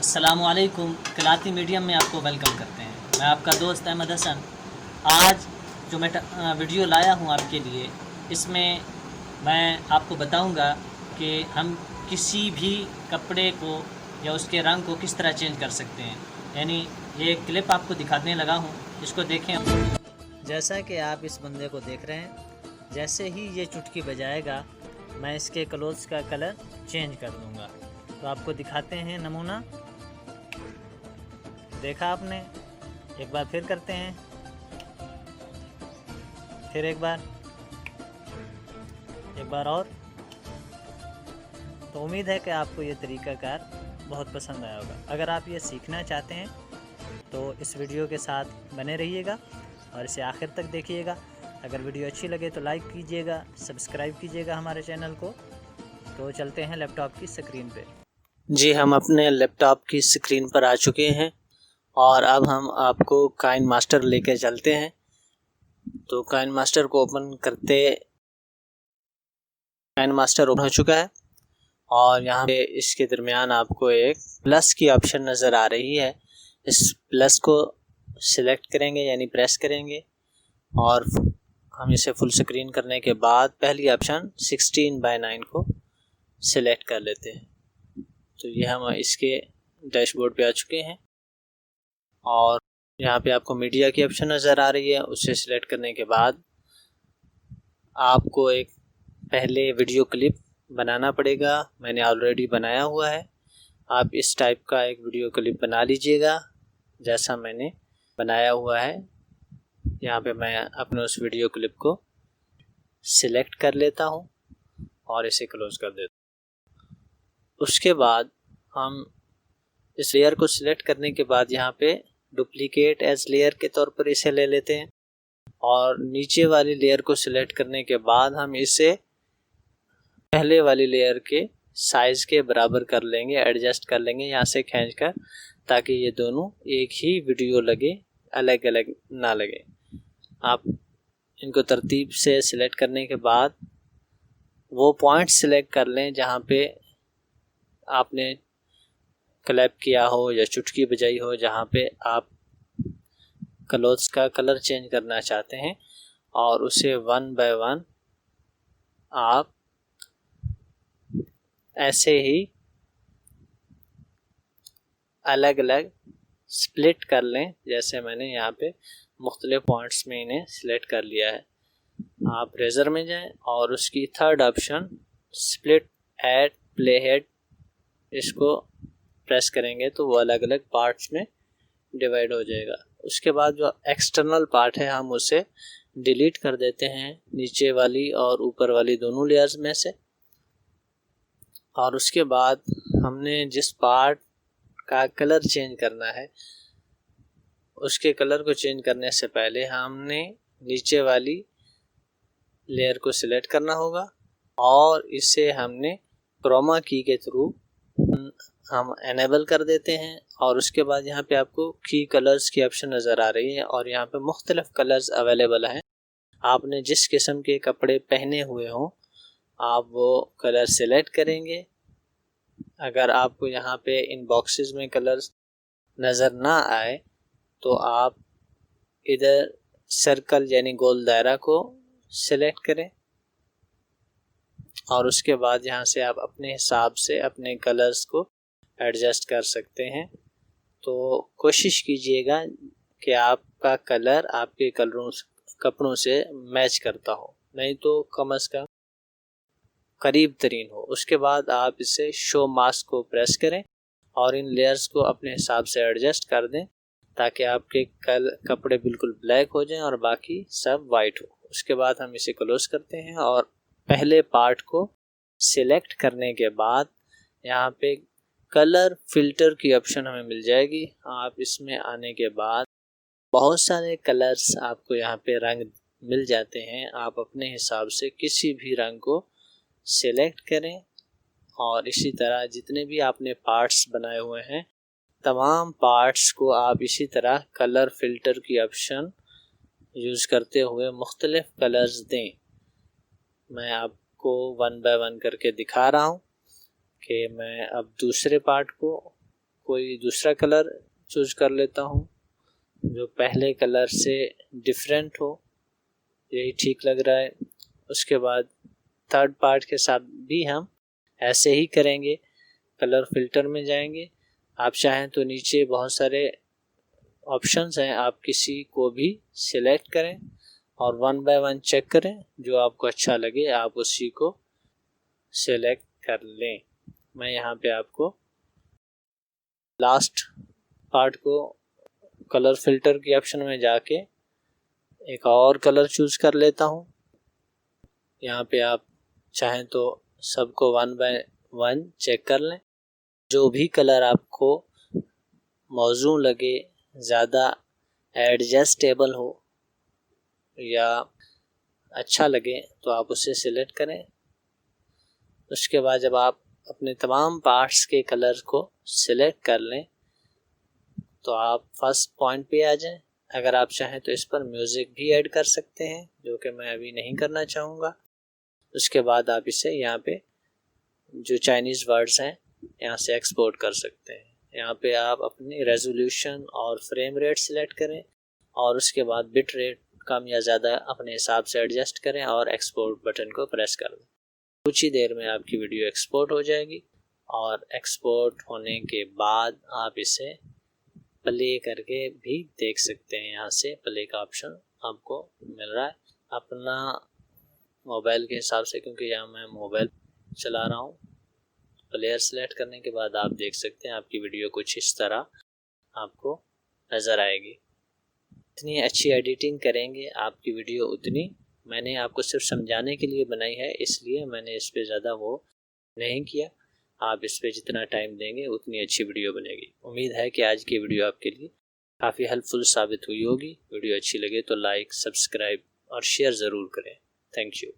अस्सलामुअलैकुम, कलाती मीडियम में आपको वेलकम करते हैं। मैं आपका दोस्त अहमद हसन। आज जो मैं वीडियो लाया हूँ आपके लिए, इसमें मैं आपको बताऊँगा कि हम किसी भी कपड़े को या उसके रंग को किस तरह चेंज कर सकते हैं। यानी ये क्लिप आपको दिखाने लगा हूँ, इसको देखें। जैसा कि आप इस बंदे को देख रहे हैं, जैसे ही ये चुटकी बजाएगा मैं इसके क्लोथ्स का कलर चेंज कर दूँगा। तो आपको दिखाते हैं नमूना। देखा आपने? एक बार फिर करते हैं, फिर एक बार और। तो उम्मीद है कि आपको ये तरीक़ाकार बहुत पसंद आया होगा। अगर आप ये सीखना चाहते हैं तो इस वीडियो के साथ बने रहिएगा और इसे आखिर तक देखिएगा। अगर वीडियो अच्छी लगे तो लाइक कीजिएगा, सब्सक्राइब कीजिएगा हमारे चैनल को। तो चलते हैं लैपटॉप की स्क्रीन पे। जी, हम अपने लैपटॉप की स्क्रीन पर आ चुके हैं और अब हम आपको काइन मास्टर लेके चलते हैं। तो काइन मास्टर को ओपन करते, काइन मास्टर ओपन हो चुका है और यहाँ पे इसके दरमियान आपको एक प्लस की ऑप्शन नज़र आ रही है। इस प्लस को सिलेक्ट करेंगे यानी प्रेस करेंगे और हम इसे फुल स्क्रीन करने के बाद पहली ऑप्शन 16:9 को सिलेक्ट कर लेते हैं। तो ये हम इसके डैशबोर्ड पे आ चुके हैं और यहाँ पे आपको मीडिया की ऑप्शन नज़र आ रही है। उसे सिलेक्ट करने के बाद आपको एक पहले वीडियो क्लिप बनाना पड़ेगा। मैंने ऑलरेडी बनाया हुआ है। आप इस टाइप का एक वीडियो क्लिप बना लीजिएगा जैसा मैंने बनाया हुआ है। यहाँ पे मैं अपने उस वीडियो क्लिप को सिलेक्ट कर लेता हूँ और इसे क्लोज कर देता हूँ। उसके बाद हम इस लेयर को सिलेक्ट करने के बाद यहाँ पे डुप्लीकेट एज लेयर के तौर पर इसे ले लेते हैं और नीचे वाली लेयर को सिलेक्ट करने के बाद हम इसे पहले वाली लेयर के साइज़ के बराबर कर लेंगे, एडजस्ट कर लेंगे यहाँ से खींच कर, ताकि ये दोनों एक ही वीडियो लगे, अलग अलग ना लगे। आप इनको तरतीब से सिलेक्ट करने के बाद वो पॉइंट सिलेक्ट कर लें जहाँ पे आपने क्लैप किया हो या चुटकी बजाई हो, जहाँ पे आप क्लोथ्स का कलर चेंज करना चाहते हैं और उसे 1 बाय 1 आप ऐसे ही अलग अलग स्प्लिट कर लें। जैसे मैंने यहाँ पे मुख्तलिफ पॉइंट्स में इन्हें सिलेक्ट कर लिया है। आप रेजर में जाएं और उसकी third option split at play head, इसको प्रेस करेंगे तो वो अलग अलग पार्ट्स में डिवाइड हो जाएगा। उसके बाद जो एक्सटर्नल पार्ट है हम उसे डिलीट कर देते हैं नीचे वाली और ऊपर वाली दोनों लेयर्स में से। और उसके बाद हमने जिस पार्ट का कलर चेंज करना है उसके कलर को चेंज करने से पहले हमने नीचे वाली लेयर को सिलेक्ट करना होगा और इसे हमने क्रोमा की के थ्रू हम एनेबल कर देते हैं। और उसके बाद यहाँ पे आपको की कलर्स की ऑप्शन नज़र आ रही है और यहाँ पे मुख्तलिफ कलर्स अवेलेबल हैं। आपने जिस किस्म के कपड़े पहने हुए हों आप वो कलर सिलेक्ट करेंगे। अगर आपको यहाँ पे इन बॉक्सेस में कलर्स नज़र ना आए तो आप इधर सर्कल यानी गोल दायरा को सिलेक्ट करें और उसके बाद यहाँ से आप अपने हिसाब से अपने कलर्स को एडजस्ट कर सकते हैं। तो कोशिश कीजिएगा कि आपका कलर आपके कपड़ों से मैच करता हो, नहीं तो कम से कम करीब तरीन हो। उसके बाद आप इसे शो मास्क को प्रेस करें और इन लेयर्स को अपने हिसाब से एडजस्ट कर दें ताकि आपके कपड़े बिल्कुल ब्लैक हो जाएं और बाकी सब वाइट हो। उसके बाद हम इसे क्लोज करते हैं और पहले पार्ट को सिलेक्ट करने के बाद यहाँ पे कलर फिल्टर की ऑप्शन हमें मिल जाएगी। आप इसमें आने के बाद बहुत सारे कलर्स आपको यहाँ पे रंग मिल जाते हैं। आप अपने हिसाब से किसी भी रंग को सिलेक्ट करें और इसी तरह जितने भी आपने पार्ट्स बनाए हुए हैं तमाम पार्ट्स को आप इसी तरह कलर फिल्टर की ऑप्शन यूज़ करते हुए मुख्तलिफ कलर्स दें। मैं आपको 1 बाय 1 करके दिखा रहा हूँ कि मैं अब दूसरे पार्ट को कोई दूसरा कलर चूज कर लेता हूँ जो पहले कलर से डिफरेंट हो, यही ठीक लग रहा है। उसके बाद थर्ड पार्ट के साथ भी हम ऐसे ही करेंगे, कलर फिल्टर में जाएंगे। आप चाहें तो नीचे बहुत सारे ऑप्शंस हैं, आप किसी को भी सिलेक्ट करें और 1 बाय 1 चेक करें, जो आपको अच्छा लगे आप उसी को सिलेक्ट कर लें। मैं यहाँ पे आपको लास्ट पार्ट को कलर फिल्टर के ऑप्शन में जाके एक और कलर चूज कर लेता हूँ। यहाँ पे आप चाहें तो सबको 1 बाय 1 चेक कर लें। जो भी कलर आपको मौजू लगे, ज़्यादा एडजस्टेबल हो या अच्छा लगे तो आप उसे सिलेक्ट करें। उसके बाद जब आप अपने तमाम पार्ट्स के कलर को सिलेक्ट कर लें तो आप फर्स्ट पॉइंट पे आ जाएं। अगर आप चाहें तो इस पर म्यूज़िक भी ऐड कर सकते हैं, जो कि मैं अभी नहीं करना चाहूँगा। उसके बाद आप इसे यहाँ पे जो चाइनीज़ वर्ड्स हैं यहाँ से एक्सपोर्ट कर सकते हैं। यहाँ पे आप अपनी रेजोल्यूशन और फ्रेम रेट सिलेक्ट करें और उसके बाद बिट रेट कम या ज़्यादा अपने हिसाब से एडजस्ट करें और एक्सपोर्ट बटन को प्रेस कर दें। कुछ ही देर में आपकी वीडियो एक्सपोर्ट हो जाएगी और एक्सपोर्ट होने के बाद आप इसे प्ले करके भी देख सकते हैं। यहाँ से प्ले का ऑप्शन आपको मिल रहा है अपना मोबाइल के हिसाब से, क्योंकि यहाँ मैं मोबाइल चला रहा हूँ। प्लेयर सेलेक्ट करने के बाद आप देख सकते हैं आपकी वीडियो कुछ इस तरह आपको नज़र आएगी। इतनी अच्छी एडिटिंग करेंगे आपकी वीडियो उतनी, मैंने आपको सिर्फ समझाने के लिए बनाई है, इसलिए मैंने इस पर ज़्यादा वो नहीं किया। आप इस पर जितना टाइम देंगे उतनी अच्छी वीडियो बनेगी। उम्मीद है कि आज की वीडियो आपके लिए काफ़ी हेल्पफुल साबित हुई होगी। वीडियो अच्छी लगे तो लाइक, सब्सक्राइब और शेयर ज़रूर करें। Thank you.